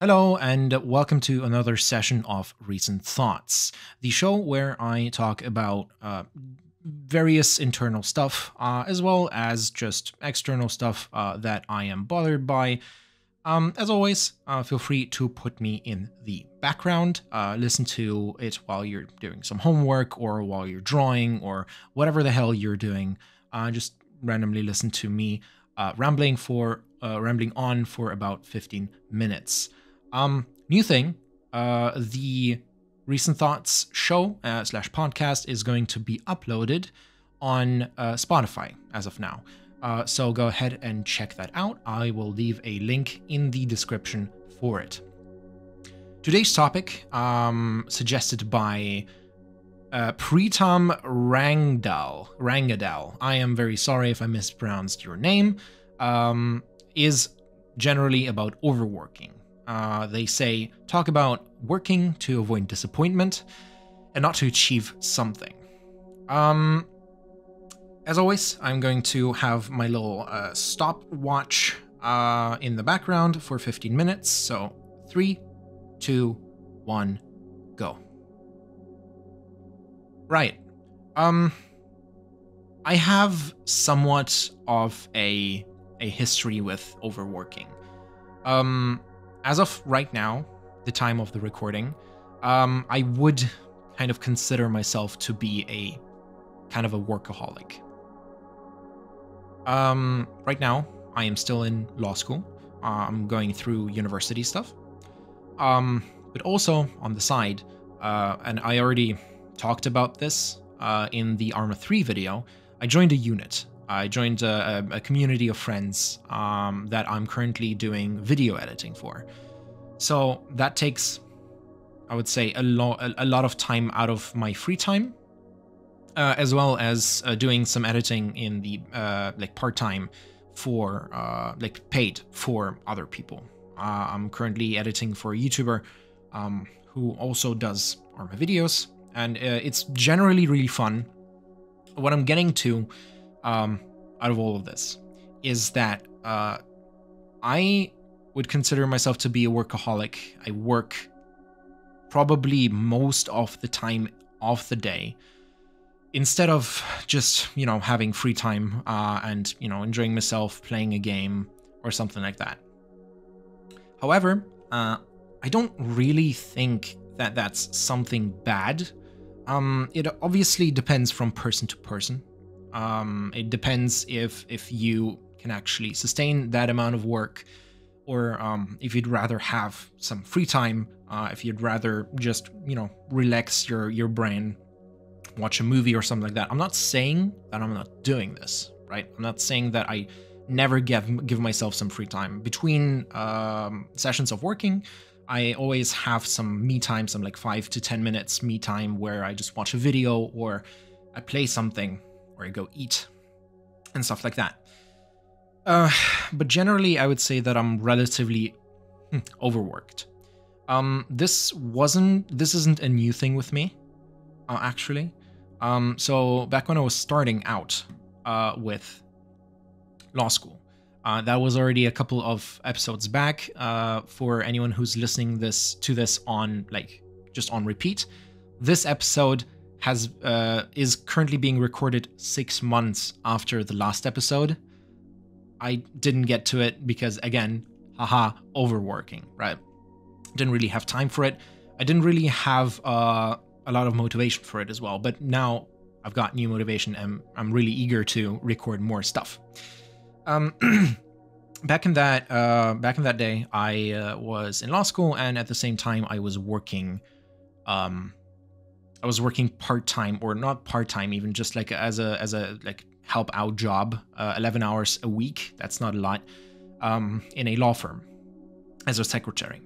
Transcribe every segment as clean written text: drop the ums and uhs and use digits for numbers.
Hello, and welcome to another session of Recent Thoughts, the show where I talk about various internal stuff, as well as just external stuff that I am bothered by. As always, feel free to put me in the background, listen to it while you're doing some homework or while you're drawing or whatever the hell you're doing. Just randomly listen to me rambling on for about 15 minutes. New thing, the Recent Thoughts show slash podcast is going to be uploaded on Spotify as of now. So go ahead and check that out. I will leave a link in the description for it. Today's topic, suggested by Pritam Rangadal. I am very sorry if I mispronounced your name. Is generally about overworking. They say, talk about working to avoid disappointment and not to achieve something. As always, I'm going to have my little stopwatch in the background for 15 minutes. So 3, 2, 1, go. Right. I have somewhat of a history with overworking. As of right now, the time of the recording, I would kind of consider myself to be a kind of a workaholic. Right now, I am still in law school. I'm going through university stuff. But also on the side, and I already talked about this in the Arma 3 video, I joined a unit. I joined a community of friends that I'm currently doing video editing for. So that takes, I would say, a lot of time out of my free time, as well as doing some editing in the like part-time for like paid for other people. I'm currently editing for a YouTuber who also does Arma videos, and it's generally really fun. What I'm getting to out of all of this is that I would consider myself to be a workaholic. I work probably most of the time of the day instead of just, having free time and, enjoying myself playing a game or something like that. However, I don't really think that that's something bad. It obviously depends from person to person. It depends if you can actually sustain that amount of work, or if you'd rather have some free time, if you'd rather just, relax your brain, watch a movie or something like that. I'm not saying that I'm not doing this, right? I'm not saying that I never give myself some free time. Between sessions of working, I always have some me time, some like 5 to 10 minutes me time where I just watch a video or I play something or I go eat and stuff like that. But generally, I would say that I'm relatively overworked. This isn't a new thing with me, actually. So back when I was starting out with law school, that was already a couple of episodes back. For anyone who's listening to this on just on repeat, this episode is currently being recorded 6 months after the last episode. I didn't get to it because, again, overworking, right? Didn't really have time for it. I didn't really have a lot of motivation for it as well. But now I've got new motivation and I'm really eager to record more stuff. Back in that day, I was in law school, and at the same time, I was working. I was working part-time, or not part-time, even just like as a help out job, 11 hours a week. That's not a lot, in a law firm as a secretary.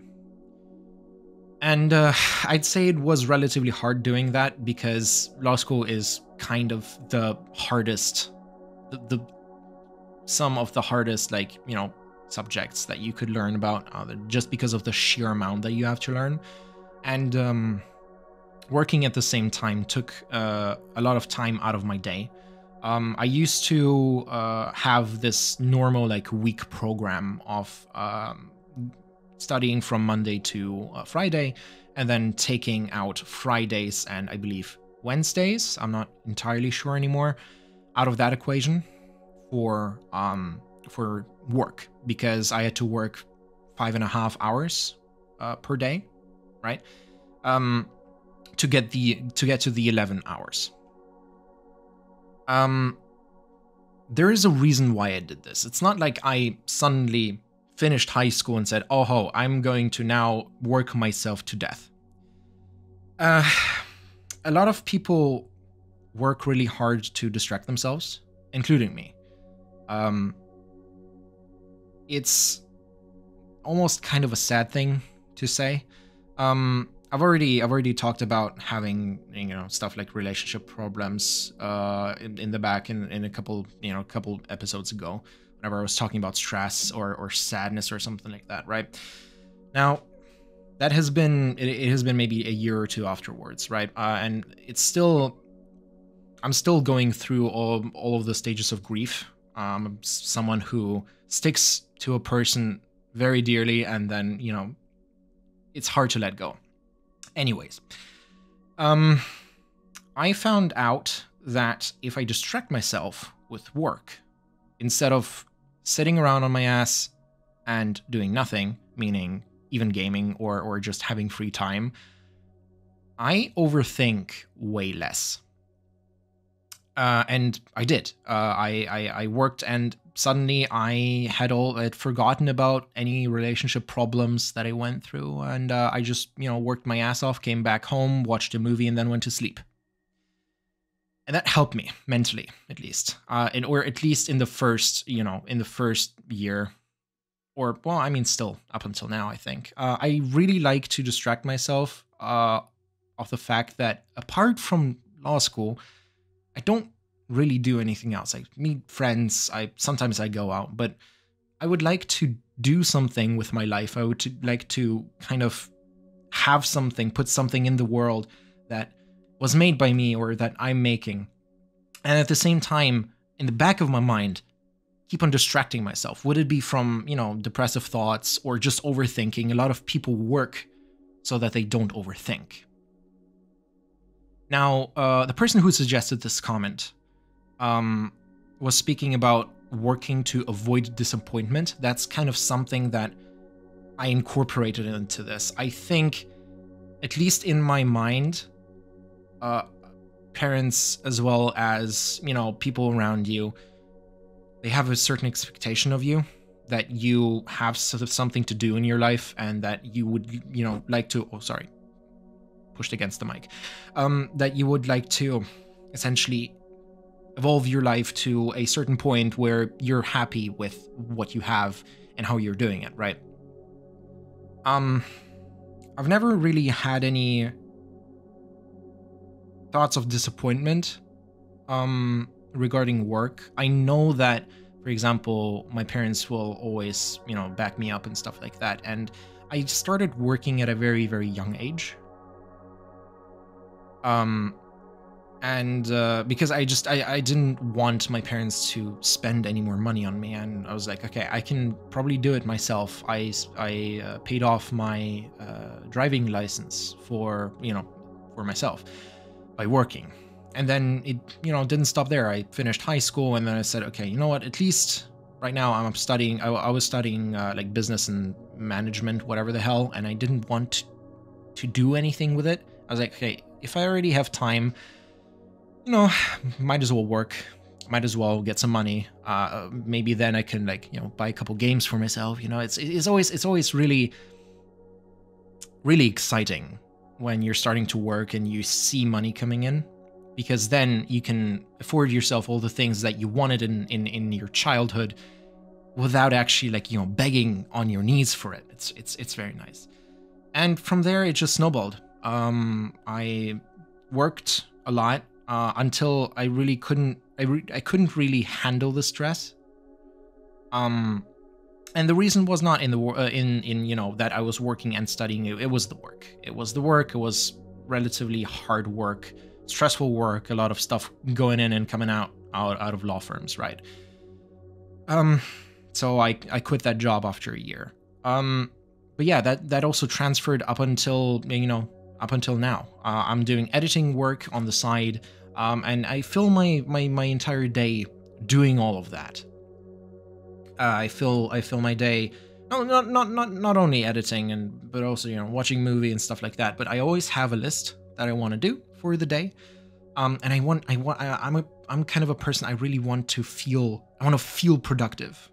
And I'd say it was relatively hard doing that because law school is kind of the hardest, some of the hardest, subjects that you could learn about, just because of the sheer amount that you have to learn. And working at the same time took a lot of time out of my day. I used to have this normal week program of studying from Monday to Friday, and then taking out Fridays and I believe Wednesdays, I'm not entirely sure anymore, out of that equation for work, because I had to work 5.5 hours per day, right? To get to the 11 hours. There is a reason why I did this. It's not like I suddenly finished high school and said, oh ho, I'm going to now work myself to death. A lot of people work really hard to distract themselves, including me. It's almost kind of a sad thing to say. I've already talked about having, stuff like relationship problems in the back in a couple episodes ago, whenever I was talking about stress or sadness or something like that, right? Now, that has been it has been maybe a year or two afterwards, right? And I'm still going through all of the stages of grief. I'm someone who sticks to a person very dearly, and then it's hard to let go. Anyways, I found out that if I distract myself with work, instead of sitting around on my ass and doing nothing, meaning even gaming or just having free time, I overthink way less. And I did. I worked, and suddenly I had forgotten about any relationship problems that I went through, and I just worked my ass off, came back home, watched a movie, and then went to sleep. And that helped me mentally, at least, or at least in the first year, or well, I mean, still up until now, I think. I really like to distract myself of the fact that apart from law school, I don't really do anything else. I meet friends, sometimes I go out, but I would like to do something with my life. I would like to kind of have something, put something in the world that was made by me or that I'm making. And at the same time, in the back of my mind, keep on distracting myself. Would it be from, depressive thoughts or just overthinking? A lot of people work so that they don't overthink. Now, the person who suggested this comment was speaking about working to avoid disappointment. That's kind of something that I incorporated into this. I think, at least in my mind, parents as well as, people around you, they have a certain expectation of you, that you have sort of something to do in your life, and that you would, like to, pushed against the mic, that you would like to essentially evolve your life to a certain point where you're happy with what you have and how you're doing it, right? I've never really had any thoughts of disappointment regarding work. I know that, for example, my parents will always, back me up and stuff like that. And I started working at a very, very young age. Because I didn't want my parents to spend any more money on me, and I was like, okay, I can probably do it myself. I paid off my driving license for myself by working, and then it didn't stop there. I finished high school, and then I said, okay, you know what? At least right now I'm studying. I was studying like business and management, whatever the hell, and I didn't want to do anything with it. I was like, okay, if I already have time, might as well work, might as well get some money. Maybe then I can buy a couple games for myself. It's always really, really exciting when you're starting to work and you see money coming in, because then you can afford yourself all the things that you wanted in your childhood without actually begging on your knees for it. It's very nice. And from there it just snowballed. I worked a lot until I really couldn't. I couldn't really handle the stress. And the reason was not in that I was working and studying. It was the work. It was the work. It was relatively hard work, stressful work. A lot of stuff going in and coming out of law firms, right? So I quit that job after a year. but yeah, that also transferred up until, up until now. I'm doing editing work on the side, and I fill my entire day doing all of that. I fill my day, not only editing but also watching movie and stuff like that. But I always have a list that I want to do for the day, and I'm kind of a person. I really want to feel productive.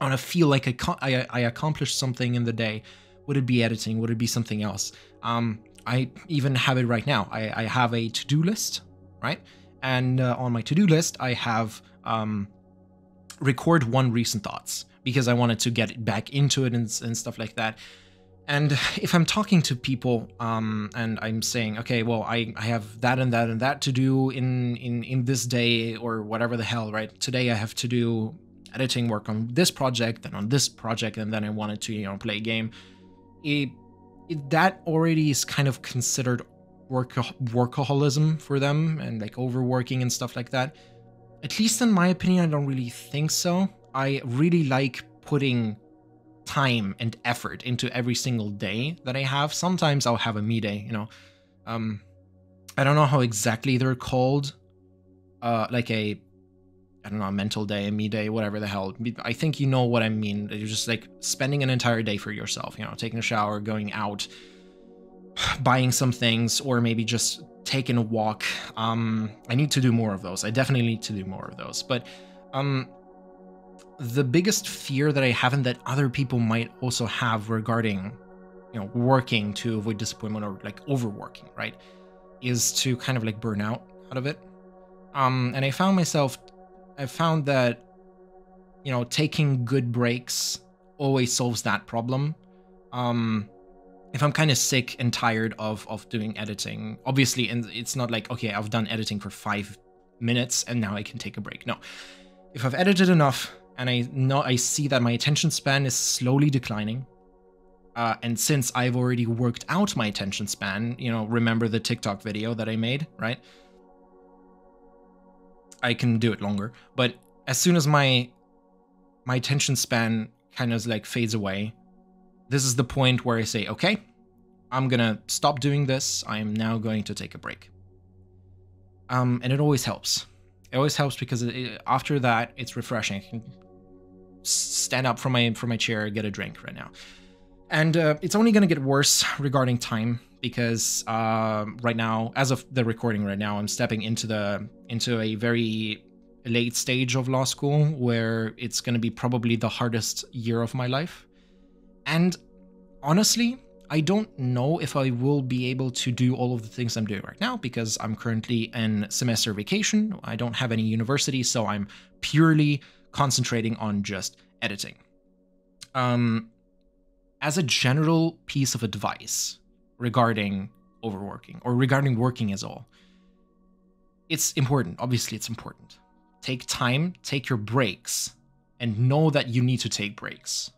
I want to feel like I accomplished something in the day. Would it be editing? Would it be something else? I even have it right now. I have a to-do list, right? And on my to-do list, I have record 1 recent thoughts, because I wanted to get back into it and stuff like that. And if I'm talking to people and I'm saying, okay, well, I have that and that and that to do in this day, or whatever the hell, right? Today I have to do editing work on this project and on this project, and then I wanted to play a game. That already is kind of considered workaholism for them, and like overworking and stuff like that. At least in my opinion, I don't really think so. I really like putting time and effort into every single day that I have. Sometimes I'll have a me day, I don't know how exactly they're called, like a mental day, a me day, whatever the hell. I think you know what I mean. You're just like spending an entire day for yourself, taking a shower, going out, buying some things, or maybe just taking a walk. I need to do more of those. I definitely need to do more of those. But the biggest fear that I have, and that other people might also have regarding, working to avoid disappointment, or like overworking, right, is to kind of like burn out of it. And I found that, taking good breaks always solves that problem. If I'm kind of sick and tired of doing editing, obviously, and it's not like, okay, I've done editing for 5 minutes and now I can take a break. No, if I've edited enough and I see that my attention span is slowly declining, and since I've already worked out my attention span, remember the TikTok video that I made, right? I can do it longer, but as soon as my attention span kind of like fades away, this is the point where I say, okay, I'm gonna stop doing this. I am now going to take a break. And it always helps. It always helps because after that, it's refreshing. I can stand up from my chair, get a drink right now. And it's only gonna get worse regarding time, because right now, as of the recording right now, I'm stepping into a very late stage of law school, where it's gonna be probably the hardest year of my life. And honestly, I don't know if I will be able to do all of the things I'm doing right now, because I'm currently in semester vacation. I don't have any university, so I'm purely concentrating on just editing. As a general piece of advice regarding overworking, or regarding working as all, it's important. Obviously, it's important. Take time, take your breaks, and know that you need to take breaks.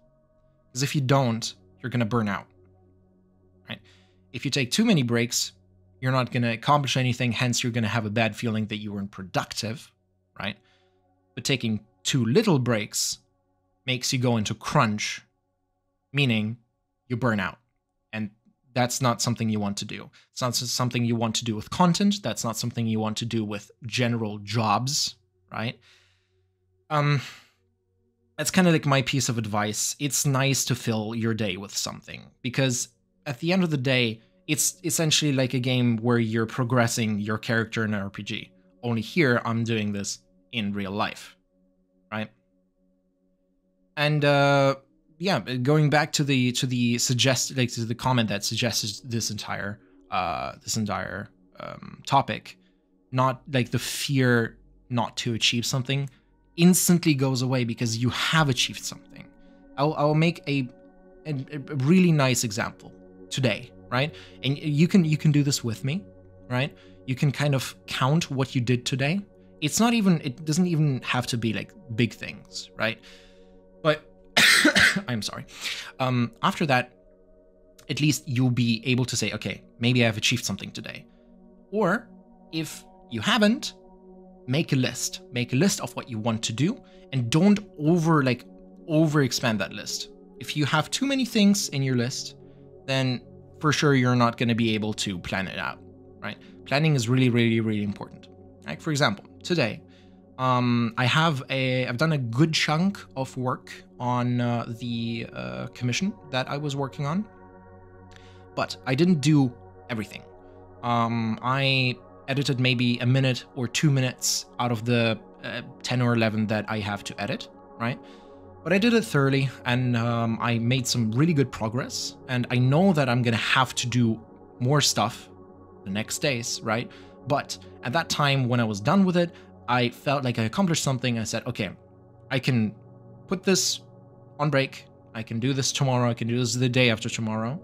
Because if you don't, you're going to burn out, right? If you take too many breaks, you're not going to accomplish anything. Hence, you're going to have a bad feeling that you weren't productive, right? But taking too little breaks makes you go into crunch, meaning you burn out. And that's not something you want to do. It's not something you want to do with content. That's not something you want to do with general jobs, right? That's kind of like my piece of advice. It's nice to fill your day with something, because at the end of the day, it's essentially like a game where you're progressing your character in an RPG. Only here, I'm doing this in real life, right? And yeah, going back to the comment that suggested this entire topic, not like the fear not to achieve something instantly goes away because you have achieved something. I'll make a really nice example today, right? And you can do this with me, right? You can kind of count what you did today. It doesn't even have to be like big things, right? But I'm sorry. After that, at least you'll be able to say, okay, maybe I've achieved something today. Or if you haven't, make a list of what you want to do, and don't over expand that list. If you have too many things in your list, then for sure you're not going to be able to plan it out, right? Planning is really, really, really important. Like for example, today, I've done a good chunk of work on the commission that I was working on, but I didn't do everything. I edited maybe a minute or 2 minutes out of the 10 or 11 that I have to edit, right? But I did it thoroughly, and I made some really good progress, and I know that I'm gonna have to do more stuff the next days, right? But at that time, when I was done with it, I felt like I accomplished something. I said, okay, I can put this on break, I can do this tomorrow, I can do this the day after tomorrow.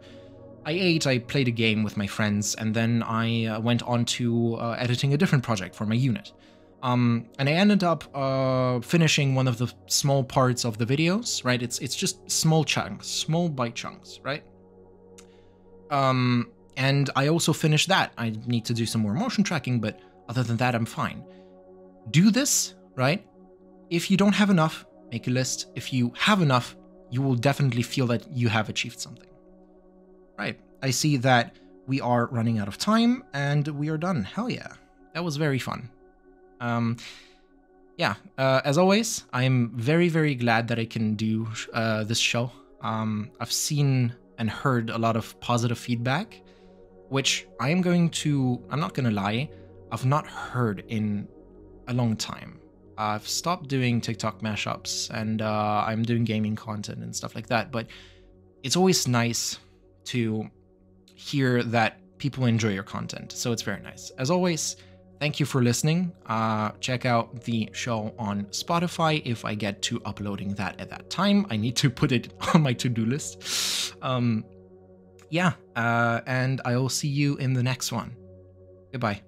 I ate, I played a game with my friends, and then I went on to editing a different project for my unit. And I ended up finishing one of the small parts of the videos, right? It's just small chunks, small bite chunks, right? And I also finished that. I need to do some more motion tracking, but other than that, I'm fine. Do this, right? If you don't have enough, make a list. If you have enough, you will definitely feel that you have achieved something. Right, I see that we are running out of time and we are done. Hell yeah, that was very fun. As always, I'm very, very glad that I can do this show. I've seen and heard a lot of positive feedback, which I'm not gonna lie, I've not heard in a long time. I've stopped doing TikTok mashups and I'm doing gaming content and stuff like that, but it's always nice to hear that people enjoy your content, so it's very nice. As always, thank you for listening. Check out the show on Spotify if I get to uploading that at that time. I need to put it on my to-do list. And I will see you in the next one. Goodbye.